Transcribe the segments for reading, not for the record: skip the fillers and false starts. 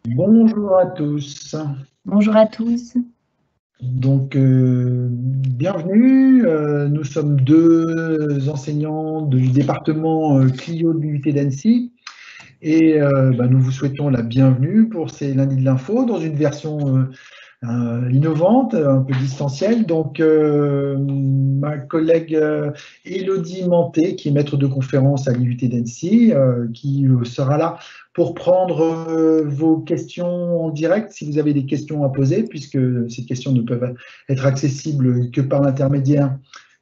Bonjour à tous. Bonjour à tous. Bienvenue. Nous sommes deux enseignants du département Clio de l'UT d'Annecy et nous vous souhaitons la bienvenue pour ces lundis de l'info dans une version innovante, un peu distancielle. Ma collègue Élodie Manté, qui est maître de conférence à l'IUT d'Annecy, qui sera là pour prendre vos questions en direct, si vous avez des questions à poser, puisque ces questions ne peuvent être accessibles que par l'intermédiaire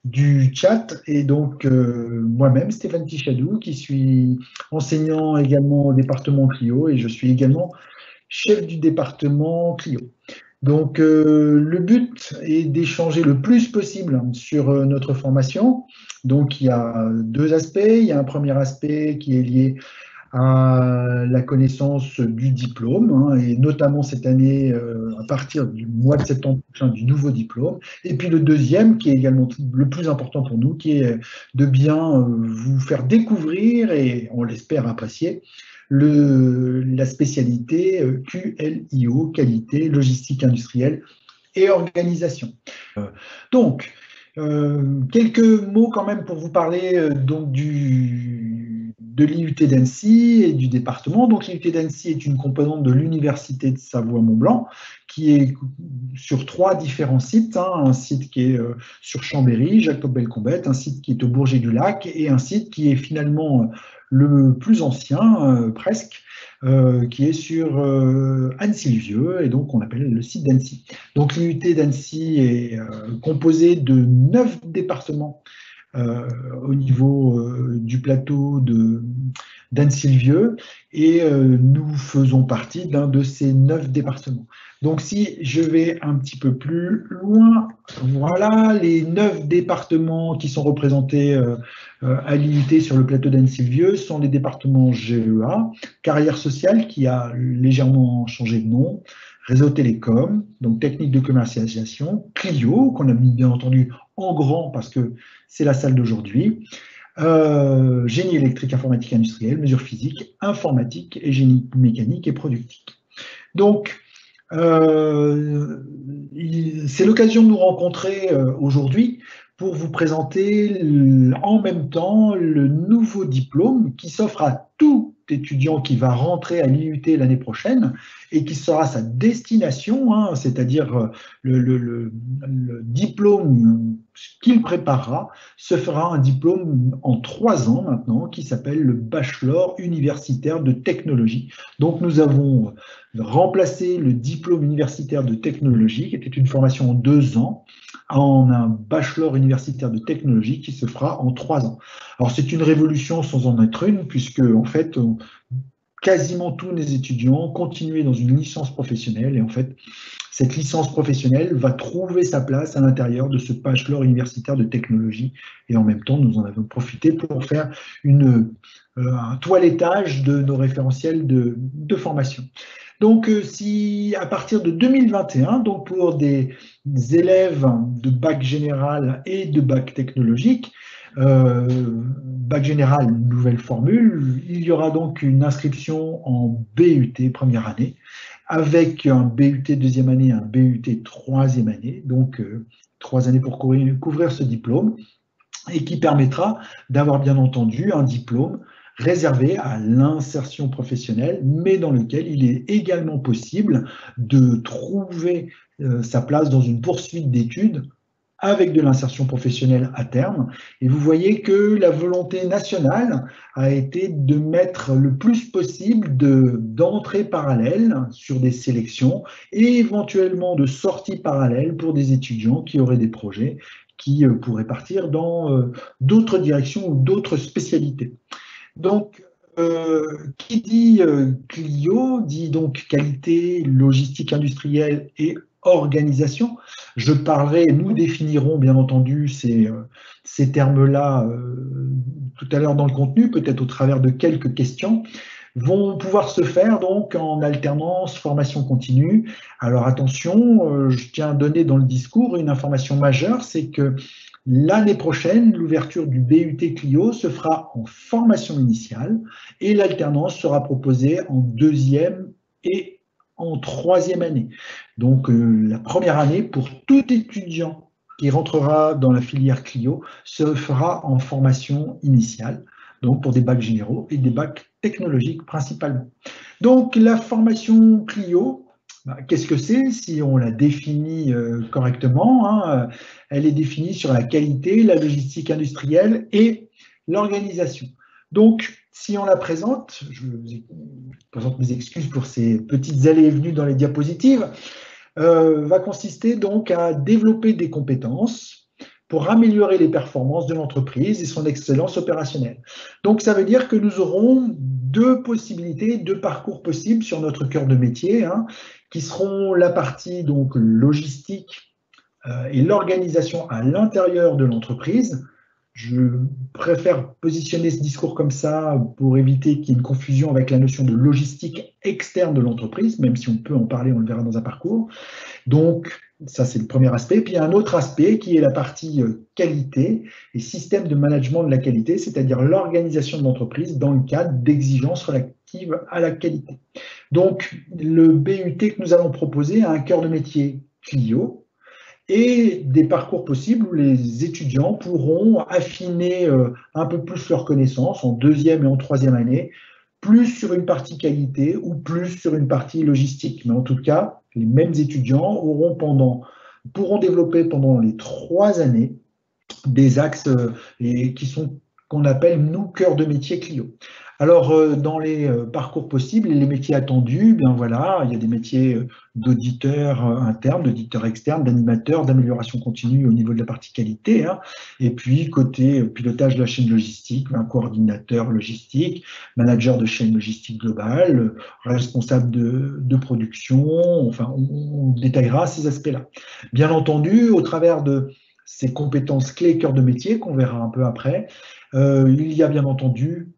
du chat. Et moi-même, Stéphane Tichadou, qui suis enseignant également au département Clio, et je suis également chef du département Clio. Le but est d'échanger le plus possible sur notre formation. Donc, il y a deux aspects. Il y a un premier aspect qui est lié à la connaissance du diplôme, hein, et notamment cette année, à partir du mois de septembre prochain, du nouveau diplôme. Et puis le deuxième, qui est également le plus important pour nous, qui est de bien vous faire découvrir, et on l'espère apprécier, la spécialité QLIO, qualité, logistique industrielle et organisation. Donc, quelques mots quand même pour vous parler de l'IUT d'Annecy et du département. Donc, l'IUT d'Annecy est une composante de l'Université de Savoie-Mont-Blanc qui est sur trois différents sites, hein. Un site qui est sur Chambéry, Jacob-Belcombette, un site qui est au Bourget-du-Lac et un site qui est finalement le plus ancien, presque, qui est sur Annecy-le-Vieux, et donc on appelle le site d'Annecy. Donc l'UT d'Annecy est composée de 9 départements au niveau du plateau d'Annecy-le-Vieux, et nous faisons partie d'un de ces 9 départements. Donc si je vais un petit peu plus loin, voilà les 9 départements qui sont représentés à l'IUT sur le plateau d'Annecy-le-Vieux sont les départements GEA, carrière sociale qui a légèrement changé de nom, réseau télécom, donc technique de commercialisation, Clio, qu'on a mis bien entendu en grand parce que c'est la salle d'aujourd'hui, génie électrique, informatique industrielle, mesures physiques, informatique et génie mécanique et productique. Donc, c'est l'occasion de nous rencontrer aujourd'hui pour vous présenter en même temps le nouveau diplôme qui s'offre à tout étudiant qui va rentrer à l'IUT l'année prochaine et qui sera sa destination, hein, c'est-à-dire le diplôme qu'il préparera se fera un diplôme en 3 ans maintenant qui s'appelle le Bachelor universitaire de technologie. Donc nous avons remplacé le diplôme universitaire de technologie qui était une formation en 2 ans en un bachelor universitaire de technologie qui se fera en 3 ans. Alors c'est une révolution sans en être une, puisque en fait, quasiment tous les étudiants continuaient dans une licence professionnelle, et en fait, cette licence professionnelle va trouver sa place à l'intérieur de ce bachelor universitaire de technologie, et en même temps, nous en avons profité pour faire un toilettage de nos référentiels de formation. Donc, si à partir de 2021, donc pour des élèves de bac général et de bac technologique, bac général, nouvelle formule, il y aura donc une inscription en BUT première année, avec un BUT deuxième année et un BUT troisième année, donc 3 années pour couvrir ce diplôme, et qui permettra d'avoir bien entendu un diplôme réservé à l'insertion professionnelle, mais dans lequel il est également possible de trouver sa place dans une poursuite d'études avec de l'insertion professionnelle à terme. Et vous voyez que la volonté nationale a été de mettre le plus possible d'entrées parallèles sur des sélections et éventuellement de sorties parallèles pour des étudiants qui auraient des projets qui pourraient partir dans d'autres directions ou d'autres spécialités. Donc, qui dit Clio dit donc qualité, logistique industrielle et organisation. Je parlerai, nous définirons bien entendu ces termes-là tout à l'heure dans le contenu, peut-être au travers de quelques questions, vont pouvoir se faire donc en alternance formation continue. Alors attention, je tiens à donner dans le discours une information majeure, c'est que l'année prochaine, l'ouverture du BUT Clio se fera en formation initiale et l'alternance sera proposée en deuxième et en troisième année. Donc la première année, pour tout étudiant qui rentrera dans la filière Clio, se fera en formation initiale, donc pour des bacs généraux et des bacs technologiques principalement. Donc la formation Clio, qu'est-ce que c'est si on la définit correctement, hein, elle est définie sur la qualité, la logistique industrielle et l'organisation. Donc, si on la présente, je vous présente mes excuses pour ces petites allées et venues dans les diapositives, va consister donc à développer des compétences pour améliorer les performances de l'entreprise et son excellence opérationnelle. Donc, ça veut dire que nous aurons deux possibilités, deux parcours possibles sur notre cœur de métier, hein, qui seront la partie donc logistique et l'organisation à l'intérieur de l'entreprise. Je préfère positionner ce discours comme ça pour éviter qu'il y ait une confusion avec la notion de logistique externe de l'entreprise, même si on peut en parler, on le verra dans un parcours. Donc, ça, c'est le premier aspect. Puis, il y a un autre aspect qui est la partie qualité et système de management de la qualité, c'est-à-dire l'organisation de l'entreprise dans le cadre d'exigences relatives à la qualité. Donc, le BUT que nous allons proposer a un cœur de métier Clio et des parcours possibles où les étudiants pourront affiner un peu plus leurs connaissances en deuxième et en troisième année, plus sur une partie qualité ou plus sur une partie logistique. Mais en tout cas, les mêmes étudiants pourront développer pendant les 3 années des axes qu'on appelle, nous, cœur de métier Clio. Alors, dans les parcours possibles et les métiers attendus, bien voilà, il y a des métiers d'auditeur interne, d'auditeur externe, d'animateur, d'amélioration continue au niveau de la partie qualité, hein. Et puis, côté pilotage de la chaîne logistique, un coordinateur logistique, manager de chaîne logistique globale, responsable de production, enfin, on détaillera ces aspects-là. Bien entendu, au travers de ces compétences clés cœur de métier qu'on verra un peu après, il y a bien entendu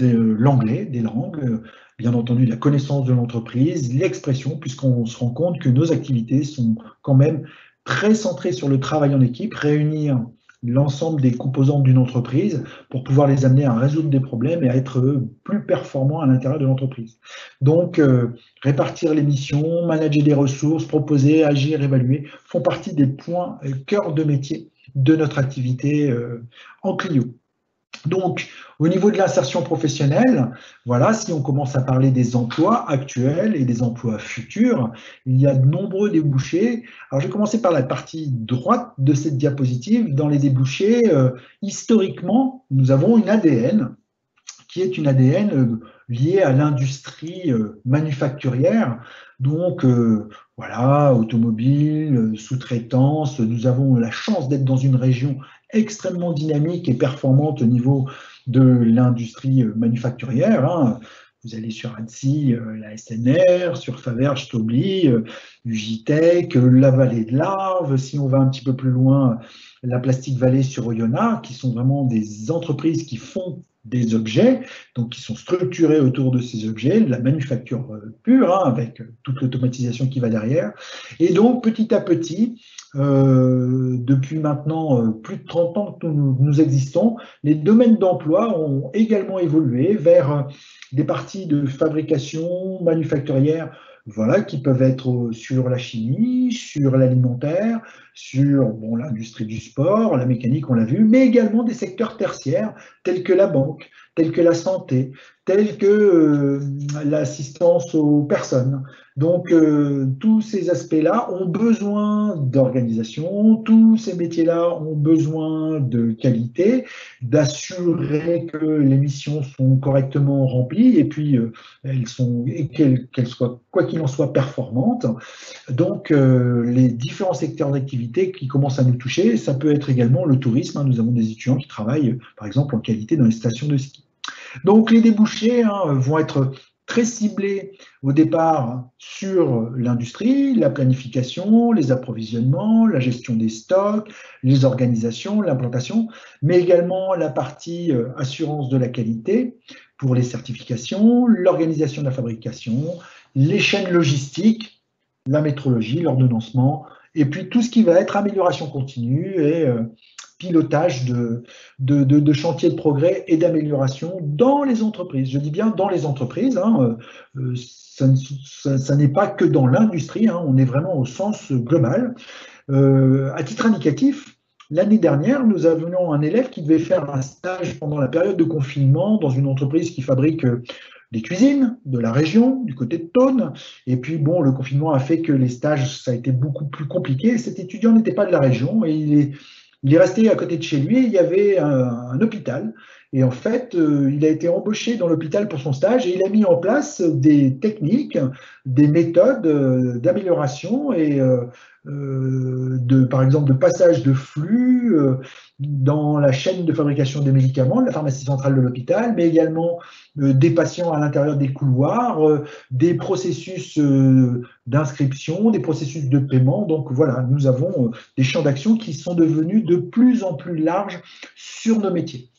l'anglais, des langues, bien entendu la connaissance de l'entreprise, l'expression, puisqu'on se rend compte que nos activités sont quand même très centrées sur le travail en équipe, réunir l'ensemble des composantes d'une entreprise pour pouvoir les amener à résoudre des problèmes et à être plus performants à l'intérieur de l'entreprise. Donc, répartir les missions, manager des ressources, proposer, agir, évaluer, font partie des points cœur de métier de notre activité en Clio. Donc, au niveau de l'insertion professionnelle, voilà, si on commence à parler des emplois actuels et des emplois futurs, il y a de nombreux débouchés. Alors, je vais commencer par la partie droite de cette diapositive. Dans les débouchés, historiquement, nous avons une ADN qui est une ADN liée à l'industrie manufacturière. Donc, voilà, automobile, sous-traitance, nous avons la chance d'être dans une région extrêmement dynamique et performante au niveau de l'industrie manufacturière, hein. Vous allez sur Annecy, la SNR, sur Faverges, Tobli, Ugitech, la vallée de l'Arve. Si on va un petit peu plus loin, la Plastique Vallée sur Oyonnax, qui sont vraiment des entreprises qui font des objets, donc qui sont structurés autour de ces objets, de la manufacture pure, hein, avec toute l'automatisation qui va derrière. Et donc, petit à petit, depuis maintenant plus de 30 ans que nous existons, les domaines d'emploi ont également évolué vers des parties de fabrication manufacturière, voilà, qui peuvent être sur la chimie, sur l'alimentaire, sur l'industrie du sport, la mécanique, on l'a vu, mais également des secteurs tertiaires tels que la banque, tels que la santé, tels que l'assistance aux personnes. Donc, tous ces aspects-là ont besoin d'organisation, tous ces métiers-là ont besoin de qualité, d'assurer que les missions sont correctement remplies et puis qu'elles soient, quoi qu'il en soit, performantes. Donc, les différents secteurs d'activité qui commencent à nous toucher, ça peut être également le tourisme, hein. Nous avons des étudiants qui travaillent, par exemple, en qualité dans les stations de ski. Donc, les débouchés vont être très ciblés au départ sur l'industrie, la planification, les approvisionnements, la gestion des stocks, les organisations, l'implantation, mais également la partie assurance de la qualité pour les certifications, l'organisation de la fabrication, les chaînes logistiques, la métrologie, l'ordonnancement, et puis tout ce qui va être amélioration continue et pilotage de chantiers de progrès et d'amélioration dans les entreprises. Je dis bien dans les entreprises, hein, ça n'est pas que dans l'industrie, hein, on est vraiment au sens global. À titre indicatif, l'année dernière, nous avions un élève qui devait faire un stage pendant la période de confinement dans une entreprise qui fabrique des cuisines de la région, du côté de Thônes. Et puis, bon, le confinement a fait que les stages, ça a été beaucoup plus compliqué. Cet étudiant n'était pas de la région et il est resté à côté de chez lui. Il y avait un hôpital. Et en fait, il a été embauché dans l'hôpital pour son stage et il a mis en place des techniques, des méthodes d'amélioration et par exemple, de passage de flux dans la chaîne de fabrication des médicaments de la pharmacie centrale de l'hôpital, mais également des patients à l'intérieur des couloirs, des processus d'inscription, des processus de paiement. Donc voilà, nous avons des champs d'action qui sont devenus de plus en plus larges sur nos métiers.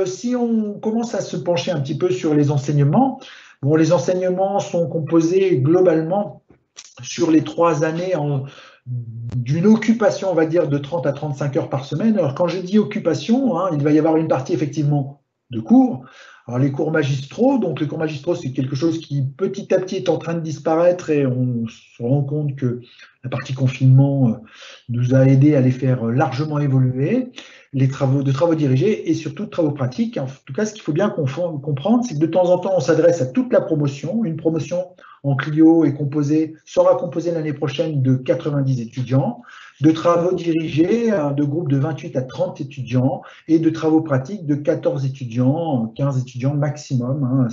Si on commence à se pencher un petit peu sur les enseignements, bon, les enseignements sont composés globalement sur les 3 années d'une occupation, on va dire, de 30 à 35 heures par semaine. Alors, quand je dis occupation, hein, il va y avoir une partie effectivement de cours. Alors, les cours magistraux, donc les cours magistraux, c'est quelque chose qui petit à petit est en train de disparaître et on se rend compte que la partie confinement nous a aidé à les faire largement évoluer. Les travaux dirigés et surtout de travaux pratiques. En tout cas, ce qu'il faut bien comprendre, c'est que de temps en temps, on s'adresse à toute la promotion. Une promotion en Clio sera composée l'année prochaine de 90 étudiants, de travaux dirigés de groupes de 28 à 30 étudiants et de travaux pratiques de 14 étudiants, 15 étudiants maximum. Hein,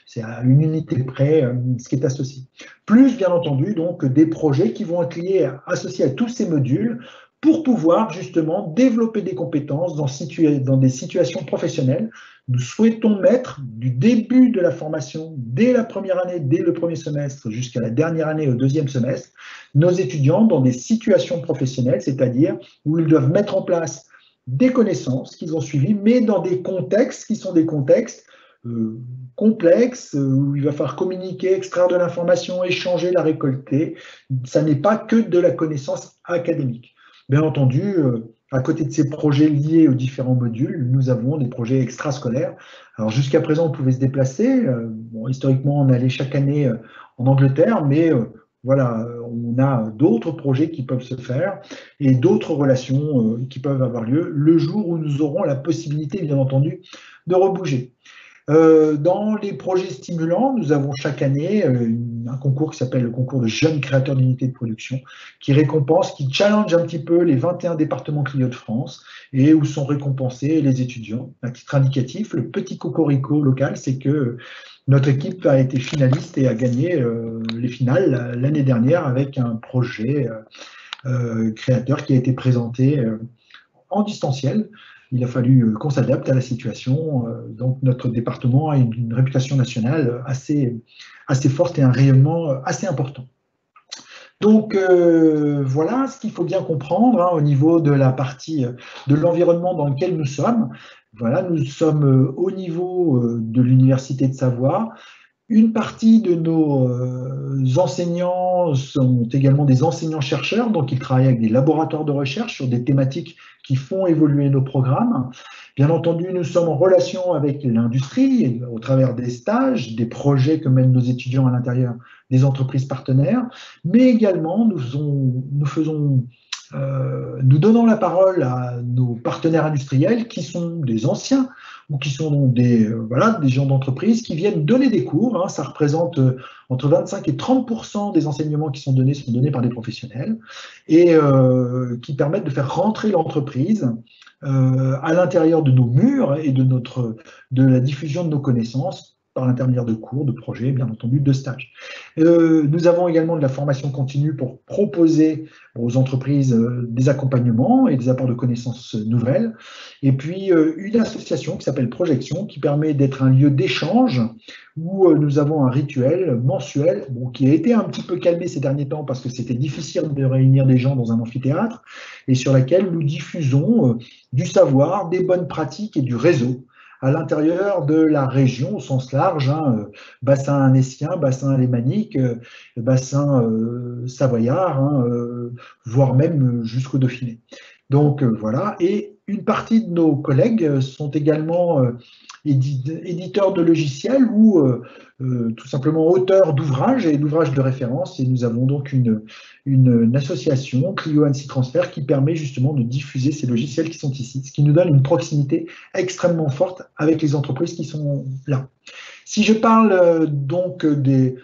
c'est à une unité près ce qui est associé. Plus, bien entendu, donc des projets qui vont être liés, associés à tous ces modules, pour pouvoir justement développer des compétences dans des situations professionnelles. Nous souhaitons mettre du début de la formation, dès la première année, dès le premier semestre, jusqu'à la dernière année au deuxième semestre, nos étudiants dans des situations professionnelles, c'est-à-dire où ils doivent mettre en place des connaissances qu'ils ont suivies, mais dans des contextes qui sont des contextes complexes, où il va falloir communiquer, extraire de l'information, échanger, la récolter. Ça n'est pas que de la connaissance académique. Bien entendu, à côté de ces projets liés aux différents modules, nous avons des projets extrascolaires. Alors jusqu'à présent, on pouvait se déplacer. Bon, historiquement, on allait chaque année en Angleterre, mais voilà, on a d'autres projets qui peuvent se faire et d'autres relations qui peuvent avoir lieu le jour où nous aurons la possibilité, bien entendu, de rebouger. Dans les projets stimulants, nous avons chaque année un concours qui s'appelle le concours de jeunes créateurs d'unités de production, qui récompense, qui challenge un petit peu les 21 départements Clio de France et où sont récompensés les étudiants. À titre indicatif, le petit cocorico local, c'est que notre équipe a été finaliste et a gagné les finales l'année dernière avec un projet créateur qui a été présenté en distanciel. Il a fallu qu'on s'adapte à la situation. Donc, notre département a une réputation nationale assez forte et un rayonnement assez important. Donc, voilà ce qu'il faut bien comprendre hein, au niveau de la partie de l'environnement dans lequel nous sommes. Voilà, nous sommes au niveau de l'Université de Savoie. Une partie de nos enseignants sont également des enseignants-chercheurs, donc ils travaillent avec des laboratoires de recherche sur des thématiques qui font évoluer nos programmes. Bien entendu, nous sommes en relation avec l'industrie au travers des stages, des projets que mènent nos étudiants à l'intérieur des entreprises partenaires, mais également nous donnons la parole à nos partenaires industriels qui sont des anciens ou qui sont des gens d'entreprise qui viennent donner des cours. Hein, ça représente entre 25 et 30% des enseignements qui sont donnés par des professionnels et qui permettent de faire rentrer l'entreprise à l'intérieur de nos murs et de la diffusion de nos connaissances par l'intermédiaire de cours, de projets, bien entendu, de stages. Nous avons également de la formation continue pour proposer aux entreprises des accompagnements et des apports de connaissances nouvelles. Et puis, une association qui s'appelle Projection, qui permet d'être un lieu d'échange où nous avons un rituel mensuel qui a été un petit peu calmé ces derniers temps parce que c'était difficile de réunir des gens dans un amphithéâtre et sur laquelle nous diffusons du savoir, des bonnes pratiques et du réseau à l'intérieur de la région au sens large, hein, bassin annécien, bassin alémanique, bassin savoyard, hein, voire même jusqu'au Dauphiné. Donc voilà, et une partie de nos collègues sont également éditeurs de logiciels ou tout simplement auteurs d'ouvrages et d'ouvrages de référence. Et nous avons donc une association, Clio Annecy Transfert, qui permet justement de diffuser ces logiciels qui sont ici, ce qui nous donne une proximité extrêmement forte avec les entreprises qui sont là. Si je parle donc de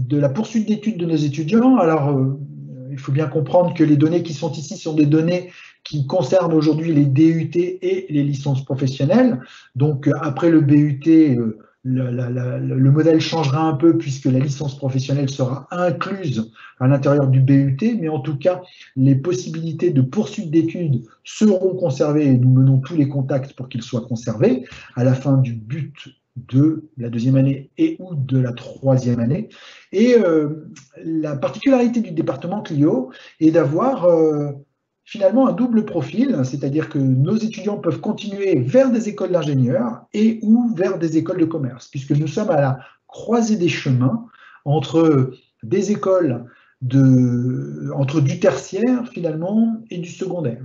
la poursuite d'études de nos étudiants, alors il faut bien comprendre que les données qui sont ici sont des données qui concernent aujourd'hui les DUT et les licences professionnelles. Donc après le BUT, le modèle changera un peu puisque la licence professionnelle sera incluse à l'intérieur du BUT, mais en tout cas, les possibilités de poursuite d'études seront conservées et nous menons tous les contacts pour qu'ils soient conservés à la fin du but de la deuxième année et ou de la troisième année. Et la particularité du département Clio est d'avoir finalement un double profil, c'est-à-dire que nos étudiants peuvent continuer vers des écoles d'ingénieurs et ou vers des écoles de commerce, puisque nous sommes à la croisée des chemins entre des écoles entre du tertiaire finalement et du secondaire.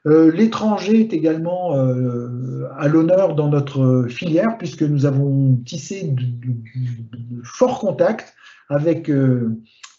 L'étranger est également à l'honneur dans notre filière puisque nous avons tissé de forts contacts avec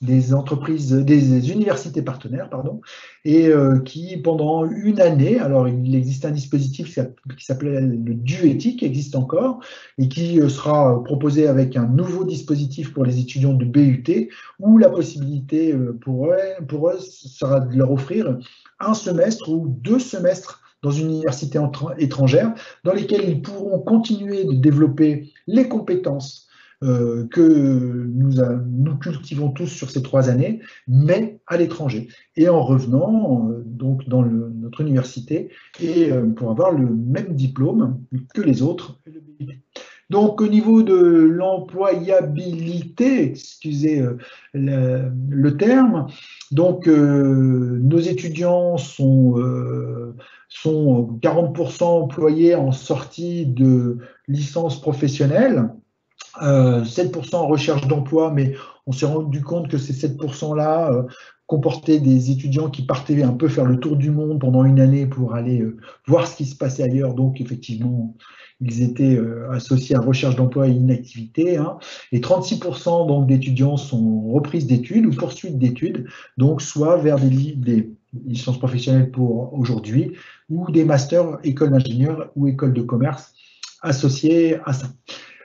des entreprises, des universités partenaires, pardon, et qui pendant une année, alors il existe un dispositif qui s'appelait le DUETI, qui existe encore, et qui sera proposé avec un nouveau dispositif pour les étudiants de BUT, où la possibilité pour eux sera de leur offrir un semestre ou 2 semestres dans une université étrangère, dans lesquels ils pourront continuer de développer les compétences que nous cultivons tous sur ces 3 années, mais à l'étranger. Et en revenant donc dans notre université et pour avoir le même diplôme que les autres. Donc au niveau de l'employabilité, excusez le terme, donc nos étudiants sont 40% employés en sortie de licence professionnelle, 7% en recherche d'emploi, mais on s'est rendu compte que ces 7%-là comportaient des étudiants qui partaient un peu faire le tour du monde pendant une année pour aller voir ce qui se passait ailleurs. Donc effectivement, ils étaient associés à recherche d'emploi et inactivité. Hein. Et 36% donc d'étudiants sont reprises d'études ou poursuites d'études, donc soit vers des licences professionnelles pour aujourd'hui ou des masters écoles d'ingénieurs ou écoles de commerce associés à ça.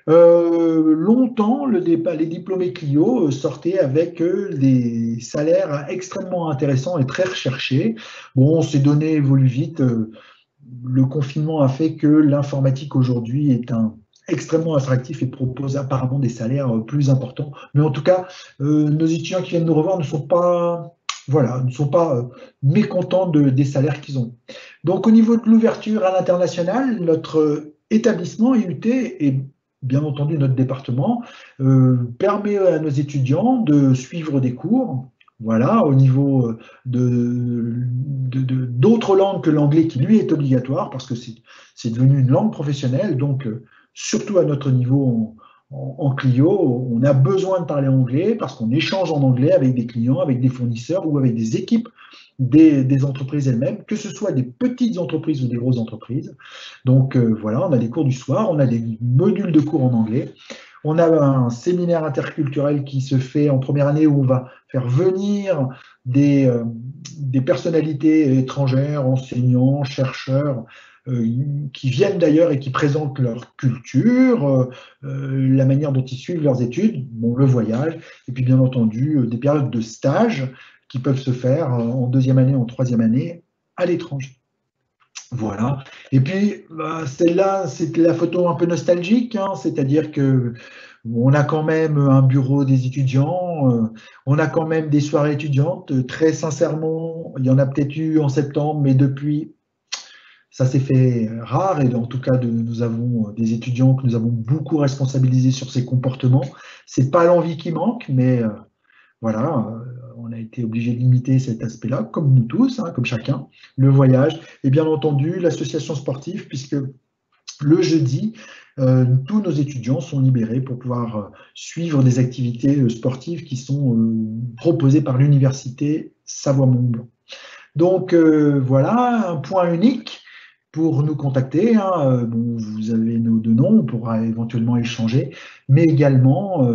Longtemps, les diplômés Clio sortaient avec des salaires extrêmement intéressants et très recherchés. Bon, ces données évoluent vite. Le confinement a fait que l'informatique aujourd'hui est extrêmement attractif et propose apparemment des salaires plus importants. Mais en tout cas, nos étudiants qui viennent nous revoir ne sont pas, voilà, ne sont pas mécontents des salaires qu'ils ont. Donc, au niveau de l'ouverture à l'international, notre établissement IUT et bien entendu notre département permet à nos étudiants de suivre des cours. Voilà, au niveau d'autres langues que l'anglais qui lui est obligatoire parce que c'est devenu une langue professionnelle. Donc, surtout à notre niveau en Clio, on a besoin de parler anglais parce qu'on échange en anglais avec des clients, avec des fournisseurs ou avec des équipes des entreprises elles-mêmes, que ce soit des petites entreprises ou des grosses entreprises. Donc voilà, on a des cours du soir, on a des modules de cours en anglais. On a un séminaire interculturel qui se fait en première année où on va faire venir des personnalités étrangères, enseignants, chercheurs, qui viennent d'ailleurs et qui présentent leur culture, la manière dont ils suivent leurs études, bon, le voyage, et puis bien entendu des périodes de stage qui peuvent se faire en deuxième année, en troisième année à l'étranger. Voilà. Et puis, celle-là, c'est la photo un peu nostalgique, hein, c'est-à-dire que on a quand même un bureau des étudiants, on a quand même des soirées étudiantes. Très sincèrement, il y en a peut-être eu en septembre, mais depuis, ça s'est fait rare. Et en tout cas, nous avons des étudiants que nous avons beaucoup responsabilisés sur ces comportements. C'est pas l'envie qui manque, mais voilà, on a été obligé de limiter cet aspect-là, comme nous tous, hein, comme chacun, le voyage, et bien entendu l'association sportive, puisque le jeudi, tous nos étudiants sont libérés pour pouvoir suivre des activités sportives qui sont proposées par l'université Savoie-Mont-Blanc. Donc voilà, un point unique pour nous contacter, hein. Bon, vous avez nos deux noms, on pourra éventuellement échanger, mais également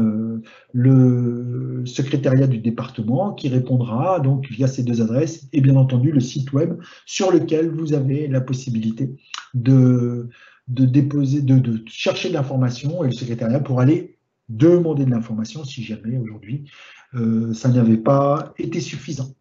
le secrétariat du département qui répondra donc via ces deux adresses et bien entendu le site web sur lequel vous avez la possibilité de déposer, de chercher de l'information et le secrétariat pour aller demander de l'information si jamais aujourd'hui ça n'avait pas été suffisant.